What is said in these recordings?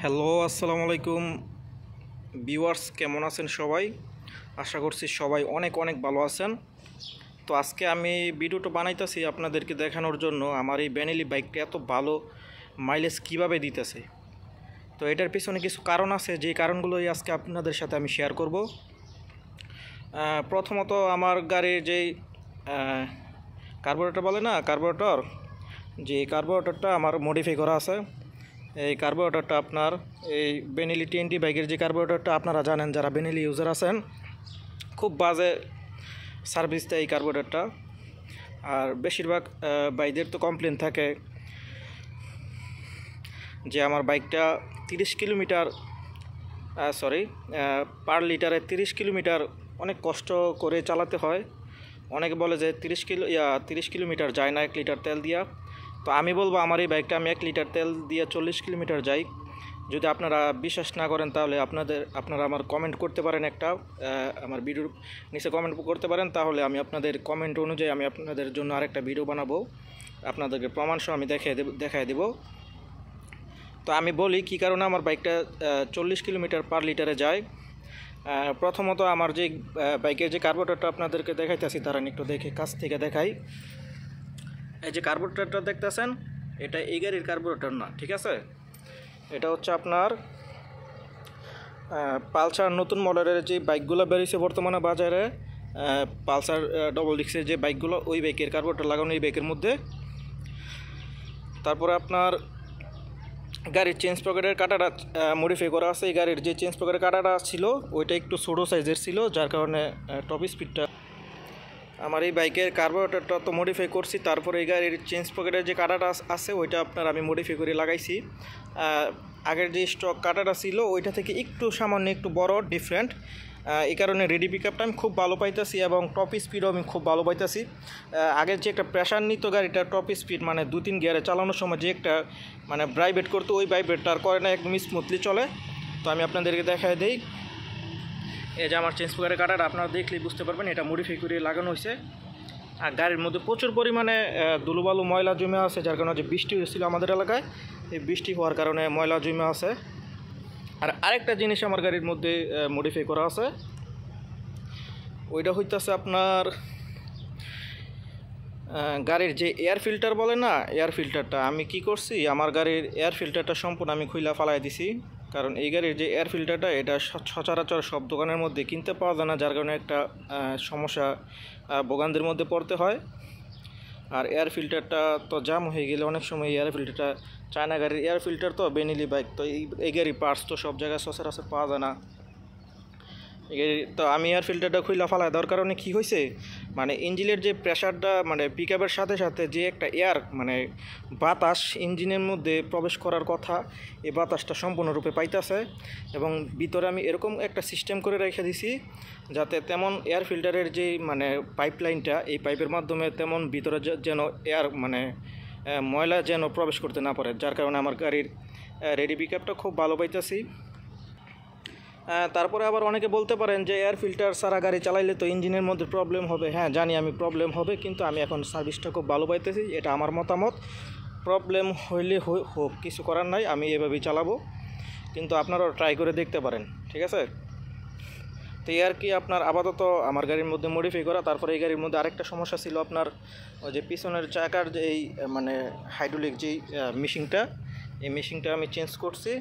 Hello, আসসালামু আলাইকুম viewers, কেমন আছেন সবাই? আশা করছি সবাই অনেক অনেক ভালো আছেন। তো আজকে আমি ভিডিওটা বানাইতেছি আপনাদেরকে দেখানোর জন্য আমার এই বেনেলি বাইকটা এত ভালো মাইলেজ কিভাবে দিতেছে। তো এটার পিছনে কিছু কারণ আছে, যেই কারণগুলোই আজকে আপনাদের সাথে আমি শেয়ার করব। প্রথমত আমার গাড়ির যেই কার্বোরেটর বলে না, কার্বোরেটর, যে কার্বোরেটরটা আমার মডিফাই করা আছে। এই কার্বোরেটরটা আপনার এই বেনেলি টিএনটি বাইকের যে কার্বোরেটরটা আপনারা জানেন, যারা বেনেলি ইউজার আছেন, খুব বাজে সার্ভিস দেয় এই কার্বোরেটরটা। আর বেশিরভাগ বাইকদের তো কমপ্লেন থাকে যে আমার বাইকটা 30 কিলোমিটার পার লিটারে 30 কিলোমিটার অনেক কষ্ট করে চালাতে হয়। অনেকে বলে যে 30 কিলোমিটার যায় না 1 লিটার তেল দিয়া। তো আমি বলবো আমার এই বাইকটা আমি 1 লিটার তেল দিয়ে 40 কিলোমিটার যাই। যদি আপনারা বিশ্বাস না করেন তাহলে আপনারা আমার কমেন্ট করতে পারেন, আমার ভিডিওর নিচে কমেন্ট করতে পারেন, তাহলে আমি আপনাদের কমেন্ট অনুযায়ী আমি আপনাদের জন্য আরেকটা ভিডিও বানাবো, আপনাদেরকে প্রমাণসহ আমি দেখাই দেব। তো আমি বলি কী কারণে আমার বাইকটা 40 কিলোমিটার পার লিটারে যায়। প্রথমত আমার যে বাইকের যে কার্বোরেটরটা আপনাদেরকে দেখাইতেছি, তারা একটু দেখে কাছ থেকে দেখাই। এই যে কার্বোরেটরটা দেখতেছেন, এটা এই গাড়ির কার্বোরেটর না, ঠিক আছে? এটা হচ্ছে আপনার পালসার নতুন মডেলের যে বাইকগুলো বেরিয়েছে বর্তমানে বাজারে, পালসার ডবল ডিস্কের যে বাইকগুলো, ওই বাইকের কার্বোরেটর লাগানো এই বাইকের মধ্যে। তারপরে আপনার গাড়ির চেঞ্জ পকেটের কাঁটাটা মডিফাই করা আছে। এই গাড়ির যে চেঞ্জ পকেটের কাঁটাটা ছিল ওইটা একটু ছোটো সাইজের ছিল, যার কারণে টপ স্পিডটা আমার এই বাইকের কার্বোরেটরটা তো মডিফাই করছি। তারপরে এই গাড়ির চেঞ্জ পকেটের যে কাঁটাটা আছে ওইটা আপনার আমি মডিফাই করে লাগাইছি। আগের যে স্টক কাঁটাটা ছিল ওইটা থেকে একটু সামান্য একটু বড় ডিফারেন্ট। এই কারণে রেডি পিকআপটা আমি খুব ভালো পাইতেছি এবং টপ স্পিডও আমি খুব ভালো পাইতেছি। আগের যে একটা প্রেশার নিত গাড়িটা, টপ স্পিড মানে 2-3 গিয়ারে চালানোর সময় যে একটা মানে ভাইব্রেট করতো, ওই ভাইব্রেটটা আর করে না, একদম স্মুথলি চলে। তো আমি আপনাদেরকে দেখাই দিই। এই যে আমার চেঞ্জ পকেটের কাঁটাটা আপনারা দেখলেই বুঝতে পারবেন, এটা মডিফাই করে লাগানো হয়েছে। আর গাড়ির মধ্যে প্রচুর পরিমাণে ধুলোবালু ময়লা জমে আছে, যার কারণে যে বৃষ্টি হয়েছিল আমাদের এলাকায়, এই বৃষ্টি হওয়ার কারণে ময়লা জমে আছে। আর আরেকটা জিনিস আমার গাড়ির মধ্যে মডিফাই করা আছে, ওইটা হইতেছে আপনার গাড়ির যে এয়ার ফিল্টার বলে না, এয়ার ফিল্টারটা আমি কি করছি, আমার গাড়ির এয়ার ফিল্টারটা সম্পূর্ণ আমি খুইলা ফালাই দিছি। কারণ এই গাড়ির যে এয়ার ফিল্টারটা, এটা সচরাচর সব দোকানের মধ্যে কিনতে পাওয়া যায় না, যার কারণে একটা সমস্যা ভোগান্তির মধ্যে পড়তে হয়। আর এয়ার ফিল্টারটা তো জাম হয়ে গেলে অনেক সময় এয়ার ফিল্টারটা, চায়না গাড়ির এয়ার ফিল্টার তো বেনেলি বাইক, তো এই গাড়ির পার্টস তো সব জায়গায় সচরাচর পাওয়া যায় না। তো আমি এয়ার ফিল্টারটা খুইলা ফালাই দেওয়ার কারণে কী হয়েছে, মানে ইঞ্জিনের যে প্রেশারটা, মানে পিকআপের সাথে সাথে যে একটা এয়ার মানে বাতাস ইঞ্জিনের মধ্যে প্রবেশ করার কথা, এই বাতাসটা সম্পূর্ণরূপে পাইতেছে। এবং ভিতরে আমি এরকম একটা সিস্টেম করে রেখে দিছি যাতে তেমন এয়ার ফিল্টারের যে মানে পাইপলাইনটা, এই পাইপের মাধ্যমে তেমন ভিতরে যেন এয়ার মানে ময়লা যেন প্রবেশ করতে না পারে, যার কারণে আমার গাড়ির রেডি পিকআপটা খুব ভালো পাইতেছি। তারপরে আবার অনেকে বলতে পারেন যে এয়ার ফিল্টার সারা গাড়ি চালাইলে তো ইঞ্জিনের মধ্যে প্রবলেম হবে। হ্যাঁ, জানি আমি প্রবলেম হবে, কিন্তু আমি এখন সার্ভিসটা খুব ভালো পাইতেছি, এটা আমার মতামত। প্রবলেম হইলে হোক, কিছু করার নাই, আমি এভাবেই চালাবো। কিন্তু আপনারাও ট্রাই করে দেখতে পারেন, ঠিক আছে? তো আর কি, আপনার আপাতত আমার গাড়ির মধ্যে মডিফাই করা। তারপরে এই গাড়ির মধ্যে আরেকটা সমস্যা ছিল, আপনার ওই যে পিছনের চাকার যে এই মানে হাইড্রোলিক যেই মেশিনটা, এই মেশিনটা আমি চেঞ্জ করছি,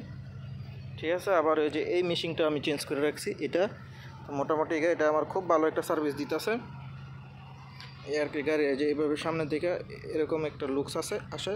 ঠিক আছে? আবার ওই যে এই মেশিনটা আমি চেঞ্জ করে রাখছি। এটা মোটামুটি এটা আমার খুব ভালো একটা সার্ভিস দিতেছে। এই আর কি, গাড়ি যে এইভাবে সামনের দিকে এরকম একটা লুকস আসে।